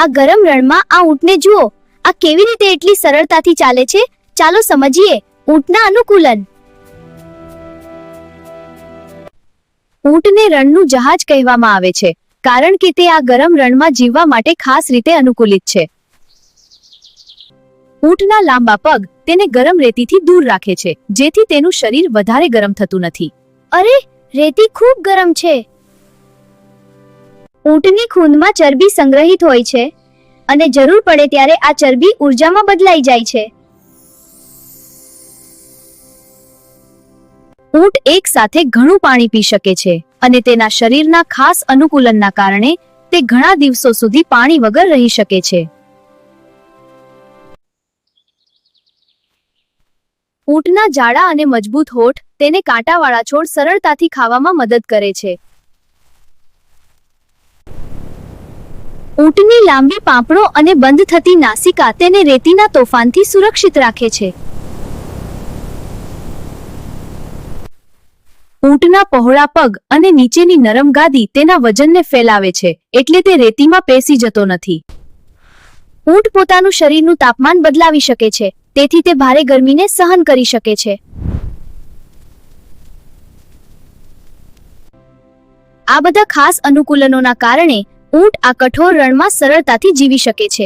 આ ગરમ રણમાં આ ઊંટને જુઓ, આ કેવી રીતે એટલી સરળતાથી ચાલે છે. ચાલો સમજીએ ઊંટના અનુકૂલન. ઊંટને રણનું જહાજ કહેવામાં આવે છે કારણ કે તે આ ગરમ રણમાં જીવવા માટે ખાસ રીતે અનુકૂલિત છે. ઊંટના લાંબા પગ તેને ગરમ રેતીથી દૂર રાખે છે, જેથી તેનું શરીર વધારે ગરમ થતું નથી. અરે, રેતી ખૂબ ગરમ છે. ઊંટની ખૂનમાં ચરબી સંગ્રહિત હોય છે અને જરૂર પડે ત્યારે આ ચરબી ઊર્જામાં બદલાઈ જાય છે. ઊંટ એક સાથે ઘણું પાણી પી શકે છે અને તેના શરીરના ખાસ અનુકૂલનના કારણે તે ઘણા દિવસો સુધી પાણી વગર રહી શકે છે. ઊંટના જાડા અને મજબૂત હોઠ તેને કાંટાવાળા છોડ સરળતાથી ખાવામાં મદદ કરે છે. ઊંટની લાંબી પાંપણો અને બંધ થતી નાસિકા તેને રેતીના તોફાનથી સુરક્ષિત રાખે છે. ઊંટના પહોળા પગ અને નીચેની નરમ ગાદી તેના વજનને ફેલાવે છે, એટલે તે રેતીમાં પેસી જતો નથી. ઊંટ પોતાનું શરીરનું તાપમાન બદલાવી શકે છે, તેથી તે ભારે ગરમીને સહન કરી શકે છે. આ બધા ખાસ અનુકૂલનોના કારણે ઊંટ આ કઠોર રણમાં સરળતાથી જીવી શકે છે.